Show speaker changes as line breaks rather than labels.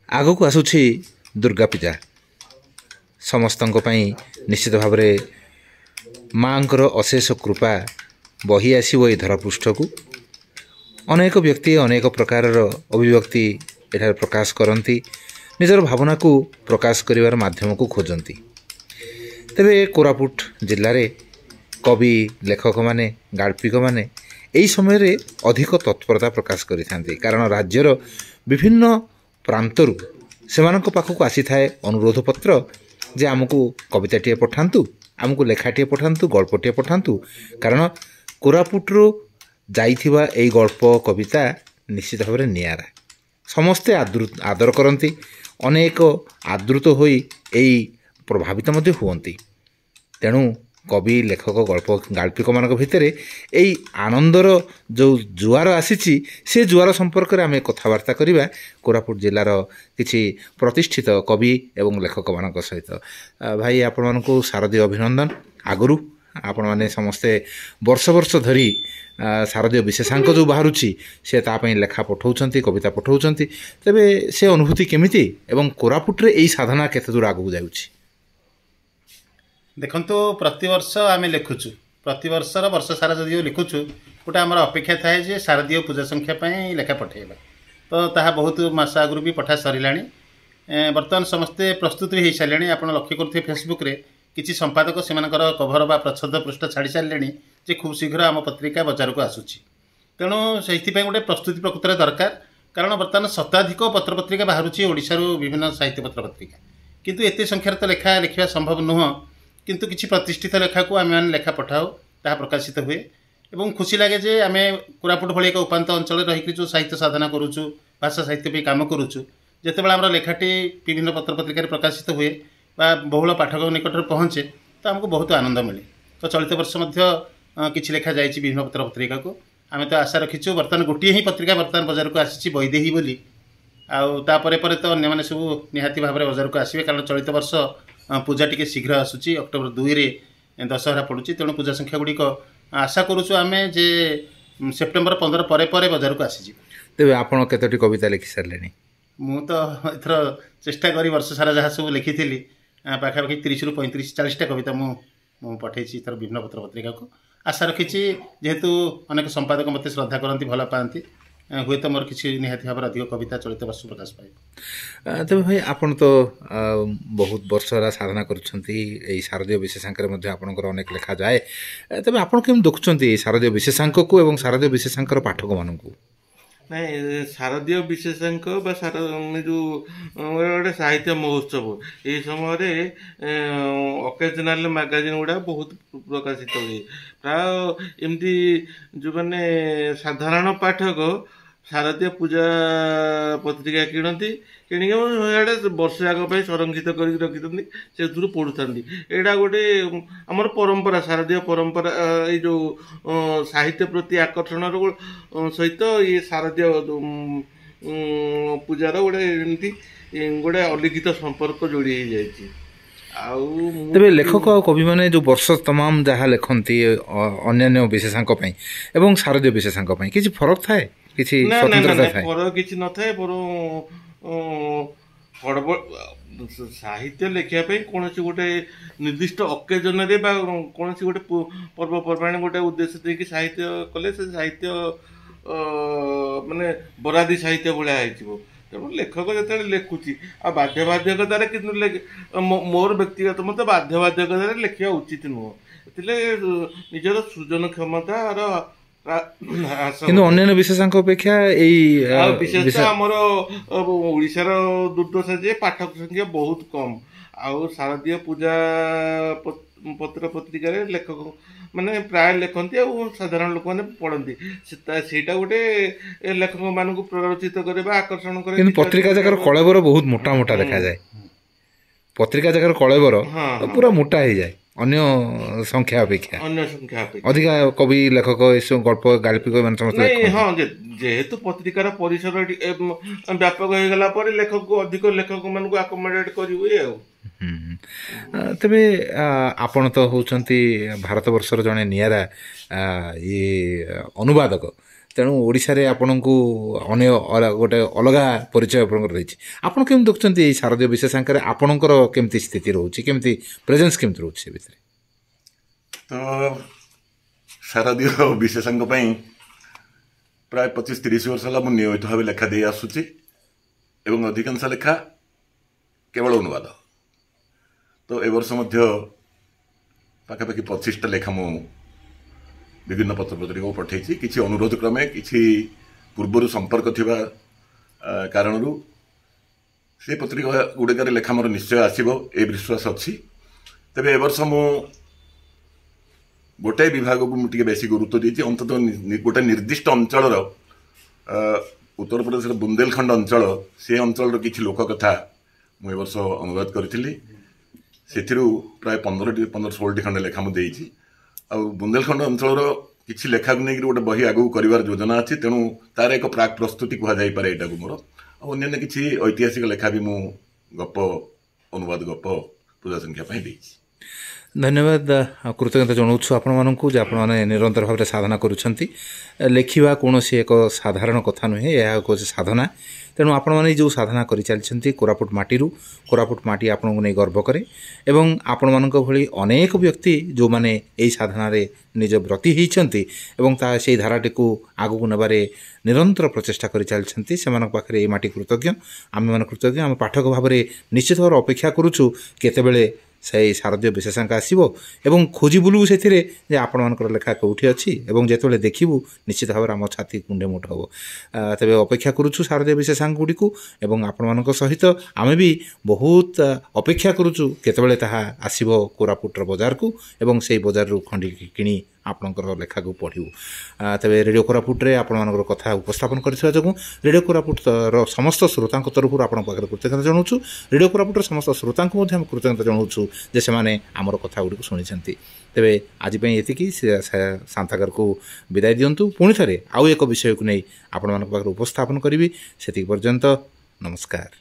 आगक आसुछि दुर्गा पूजा समस्तों निश्चित भाव माँकर अशेष कृपा बही आसो ये धरापृष्ठ को अनेक व्यक्ति अनेक प्रकार अभिव्यक्ति एठार प्रकाश करती निजर भावना को प्रकाश करिवार माध्यम को खोजती। तेबे कोरापुट जिले में कवि लेखक माने गाल्पिक माने यही समय रे अधिक तत्परता प्रकाश करिथांती कारण राज्यर विभिन्न प्रांतरू सेमानक पाखक आसी थाए अनुरोध पत्र जे आमको कविताटिए पठांतु आमको लेखाटिए पठांतु गल्पटिए पठांतु कारण कोरापुटरू जाइथिबा एई गल्प कविता निश्चित भाव नियारा समस्ते आदर करती अनेक आदृत होई एई प्रभावित मध्य हुवंती। तेणु कवि लेखक गल्प गाल्पिक मान भितर यही आनंदर जो जुआर आसी से जुआर संपर्क में आम कथबार्ता करवा कोरापुट जिलार किसी प्रतिष्ठित कवि एवं लेखक मान सहित। भाई आपण मानक शारदीय अभिनंदन। आगु आपण मैंने समस्ते वर्ष वर्ष धरी शारदीय विशेषांक जो बाहर से तापाई लेखा पठाउछंती कविता पठाउछंती तेबे से अनुभूति केमिति एवं कोरापुट्रे यही साधना केते दूर आगु जाउछि?
देखो प्रतिवर्ष आम लिखुचु प्रतिवर्षर वर्ष सारा जदि लिखुचु गोटे आम अपेक्षा थाए जे शारदीय पूजा संख्या लेखा पठेगा तो ताहा बहुत मास आगु भी पठा सरला। बर्तमान समस्ते प्रस्तुत भी हो सारे आप लक्ष्य करुवे फेसबुक रे किसी संपादक से कभर बा प्रच्छद पृष्ठ छाड़ी सारे जे खूब शीघ्र आम पत्रिका बजार को आसूची। तेणु से गोटे प्रस्तुति प्रकृत दरकार कारण बर्तमान शताधिक पत्र पत्रिका बाहर ओडिशारू विभिन्न साहित्य पत्र पत्रिका किंतु एत संख्यार तो लेखा लिखा संभव नुह किंतु किसी प्रतिष्ठित लेखा को आम लेखा पठाओ ता प्रकाशित हुए एवं खुशी लगे जे आम कोरापुट भली एक उपात अंचल रही जो साहित्य साधना करुचु भाषा साहित्य पे काम करुचु जितेबाला आम लेखाटी विभिन्न पत्र पत्रिका प्रकाशित हुए बा बहुल पाठक निकट पहुँचे तो आमको बहुत आनंद मिले। तो चलित वर्ष किसी लेखा जाइए विभिन्न पत्र पत्रिका को आम तो आशा रखीचु बर्तमान गोटे ही पत्रिका बर्तमान बजार को आसी वैदेही बोली आउे तो अन्य सब निहाती भाव में बजार को आसवे कारण चलित वर्ष पूजा टी शीघ्र आसूची अक्टोबर 2 रे दशहरा पड़ुची। तेणु पूजा संख्या गुड़िक आशा करुचु आम जे सेप्टेम्बर 15 पर बजार को आसीजी।
तेज आप कतोटी कविता लिखि सारे?
मु तो एथर चेष्टा करी वर्ष सारा जहाँ सब लिखी पाखापाखि 30 ରୁ 35-40टा कविता मु पठे थर विभिन्न पत्र पत्रिका को आशा रखी जेहेतु अनेक संपादक मत श्रद्धा करती भल पाती हुए तो मोर किसी निहाती भाव अधिक कविता चलित वर्ष प्रकाश पाए।
तेज भाई आपन तो बहुत वर्ष साधना करुछंती शारदीय विशेषांक आपंकर अनेक लेखा जाए तेज आप देखुं शारदीय विशेषांक को एवं शारदीय विशेषांकर पाठक मान?
नहीं शारदीय विशेषांक जो गोटे साहित्य महोत्सव ये समय ओकेजनाल मैगजीन गुड़ा बहुत प्रकाशित हुए प्राय एमती जो मैंने साधारण पाठक शारदीय पूजा पत्रिका किणती किणिक वर्ष जाक संरक्षित कर रखी से पढ़ुता यहाँ गोटे आमर परंपरा शारदीय परंपरा ये जो साहित्य प्रति आकर्षण सहित ये शारदीय पूजार गोटे एमती गोटे अलिखित संपर्क जोड़ी हो जाए।
तेरे लेखक और कवि मैंने जो वर्ष तमाम जहाँ लिखती अन्य विशेषांक एवं शारदीय विशेषांक किसी फरक थाए किसी स्वतंत्रता थाए?
फरक किसी न थाए साहित्य लिखापी कौन गोटे निर्दिष्ट अकेजन कौन गोटे पर्वपर्वाणी गोटे उद्देश्य देखिए साहित्य कले से साहित्य माने बरादी साहित्य भाया तेणु लेखक जो लिखुची आ बाध्यबाध्यकतार कि मोर व्यक्तिगत मत बाध्यबाध्यकतार लिखा उचित नुह निजर सृजन क्षमता
अन्य विशेषांक अपेक्षा
विशेष आमर ओडिशार दुर्दशा जे पाठक संख्या बहुत कम आउ शारदीय पूजा पत्र पत्रिका लेखक माने प्राय लिखती और साधारण लोक मैंने पढ़ती सेटा गोटे लेखक मान प्ररोचित करे आकर्षण करे।
पत्रिका जगार कलेबर बहुत मोटा मोटा देखा जाए पत्रिका जगार कलेबर पूरा मोटा हो जाए अन्य संख्या अपेक्षा अधिका कवि लेखक गल्प गाल्पिक
हाँ जेहेतु पत्रिकार परिसर व्यापक हो गला पर लेखक को अधिक लेखक मान आकोमोडेट करें।
तेबे आपण तो होउछंती भारत वर्षर जने नियारा ये अनुवादक ତେଣୁ ଓଡ଼ିଶାରେ ଆପଣଙ୍କୁ ଅନ୍ୟ ଗୋଟେ ଅଲଗା ପରିଚୟ ଆପଣଙ୍କର ରହିଛି। ଆପଣ କେମିତି ଦେଖୁଛନ୍ତି ଏଇ ଶାରଦୀୟ ବିଶେଷାଙ୍କରେ ଆପଣଙ୍କର କେମିତି ସ୍ଥିତି ରହୁଛି, କେମିତି ପ୍ରେଜେନ୍ସ କେମିତି ରହୁଛି ସେ ଭିତରେ?
ତ ଶାରଦୀୟ ବିଶେଷାଙ୍କ ପାଇଁ ପ୍ରାୟ 25-30 ବର୍ଷ ହେଲା ମୁଁ ନିୟମିତ ଭାବେ ଲେଖା ଦେଇ ଆସୁଛି ଏବଂ ଅଧିକାଂଶ ଲେଖା କେବଳ ଅନୁବାଦ। ତ ଏ ବର୍ଷ ମଧ୍ୟ ପାଖାପାଖି 25ଟା ଲେଖା ମୁଁ ବିଭିନ୍ନ ପତ୍ରପତ୍ରିକାକୁ ପଠାଇଛି। କିଛି ଅନୁରୋଧ କ୍ରମେ, କିଛି ପୂର୍ବରୁ ସମ୍ପର୍କ ଥିବା କାରଣରୁ ସେ ପତ୍ରିକା ଗୁଡ଼ିକରେ ଲେଖା ମୋର ନିଶ୍ଚୟ ଆସିବ ଏ ବିଶ୍ୱାସ ଅଛି। ତେବେ ଏ ବର୍ଷ ମୁଁ ଗୋଟାଏ ବିଭାଗକୁ ମୁଁ ଟିକେ ବେଶୀ ଗୁରୁତ୍ୱ ଦେଇଛି। ଅନ୍ତତଃ ଗୋଟେ ନିର୍ଦ୍ଦିଷ୍ଟ ଅଞ୍ଚଳର ଉତ୍ତରପ୍ରଦେଶର ବୁନ୍ଦେଲଖଣ୍ଡ ଅଞ୍ଚଳ, ସେ ଅଞ୍ଚଳର କିଛି ଲୋକ କଥା ମୁଁ ଏ ବର୍ଷ ଅନୁବାଦ କରିଥିଲି। ସେଥିରୁ ପ୍ରାୟ 15-16ଟି ଖଣ୍ଡେ ଲେଖା ମୁଁ ଦେଇଛି। ଆଉ ବୁନ୍ଦେଲଖଣ୍ଡ ଅଞ୍ଚଳର କିଛି ଲେଖାକୁ ନେଇକି ଗୋଟେ ବହି ଆଗକୁ କରିବାର ଯୋଜନା ଅଛି। ତେଣୁ ତାର ଏକ ପ୍ରାକ୍ ପ୍ରସ୍ତୁତି କୁହାଯାଇପାରେ ଏଇଟାକୁ ମୋର। ଆଉ ଅନ୍ୟାନ୍ୟ କିଛି ଐତିହାସିକ ଲେଖା ବି ମୁଁ ଅନୁବାଦ ଗପ ପୂଜା ସଂଖ୍ୟା ପାଇଁ ଦେଇଛି।
ଧନ୍ୟବାଦ, କୃତଜ୍ଞତା ଜଣାଉଛୁ ଆପଣମାନଙ୍କୁ ଯେ ଆପଣମାନେ ନିରନ୍ତର ଭାବରେ ସାଧନା କରୁଛନ୍ତି। ଲେଖିବା କୌଣସି ଏକ ସାଧାରଣ କଥା ନୁହେଁ, ଏହା ହେଉଛି ସାଧନା। ତେଣୁ ଆପଣମାନେ ଯେଉଁ ସାଧନା କରିଚାଲିଛନ୍ତି କୋରାପୁଟ ମାଟିରୁ, କୋରାପୁଟ ମାଟି ଆପଣଙ୍କୁ ନେଇ ଗର୍ବ କରେ ଏବଂ ଆପଣମାନଙ୍କ ଭଳି ଅନେକ ବ୍ୟକ୍ତି ଯେଉଁମାନେ ଏହି ସାଧନାରେ ନିଜ ବ୍ରତୀ ହୋଇଛନ୍ତି ଏବଂ ସେହି ଧାରାଟିକୁ ଆଗକୁ ନେବାରେ ନିରନ୍ତର ପ୍ରଚେଷ୍ଟା କରିଚାଲିଛନ୍ତି, ସେମାନଙ୍କ ପାଖରେ ଏହି ମାଟି କୃତଜ୍ଞ, ଆମେମାନେ କୃତଜ୍ଞ। ଆମେ ପାଠକ ଭାବରେ ନିଶ୍ଚିତ ଭାବରେ ଅପେକ୍ଷା କରୁଛୁ କେତେବେଳେ ସେହି ଶାରଦୀୟ ବିଶେଷାଙ୍କ ଆସିବ ଏବଂ ଖୋଜି ବୁଲିବୁ ସେଥିରେ ଯେ ଆପଣମାନଙ୍କର ଲେଖା କେଉଁଠି ଅଛି ଏବଂ ଯେତେବେଳେ ଦେଖିବୁ ନିଶ୍ଚିତ ଭାବରେ ଆମ ଛାତି କୁଣ୍ଡେ ମୁଣ୍ଡ ହେବ। ତେବେ ଅପେକ୍ଷା କରୁଛୁ ଶାରଦୀୟ ବିଶେଷାଙ୍କ ଗୁଡ଼ିକୁ ଏବଂ ଆପଣମାନଙ୍କ ସହିତ ଆମେ ବି ବହୁତ ଅପେକ୍ଷା କରୁଛୁ କେତେବେଳେ ତାହା ଆସିବ କୋରାପୁଟର ବଜାରକୁ ଏବଂ ସେହି ବଜାରରୁ ଖଣ୍ଡି କିଣି ଆପଣଙ୍କର ଲେଖାକୁ ପଢ଼ିବୁ। ତେବେ ରେଡ଼ିଓ କୋରାପୁଟରେ ଆପଣମାନଙ୍କର କଥା ଉପସ୍ଥାପନ କରିଥିବା ଯୋଗୁଁ ରେଡ଼ିଓ କୋରାପୁଟର ସମସ୍ତ ଶ୍ରୋତାଙ୍କ ତରଫରୁ ଆପଣଙ୍କ ପାଖରେ କୃତଜ୍ଞତା ଜଣାଉଛୁ। ରେଡ଼ିଓ କୋରାପୁଟର ସମସ୍ତ ଶ୍ରୋତାଙ୍କୁ ମଧ୍ୟ ଆମେ କୃତଜ୍ଞତା ଜଣାଉଛୁ ଯେ ସେମାନେ ଆମର କଥା ଗୁଡ଼ିକୁ ଶୁଣିଛନ୍ତି। ତେବେ ଆଜି ପାଇଁ ଏତିକି, ସାନ୍ତାଗାରକୁ ବିଦାୟ ଦିଅନ୍ତୁ। ପୁଣି ଥରେ ଆଉ ଏକ ବିଷୟକୁ ନେଇ ଆପଣମାନଙ୍କ ପାଖରେ ଉପସ୍ଥାପନ କରିବି। ସେତିକି ପର୍ଯ୍ୟନ୍ତ ନମସ୍କାର।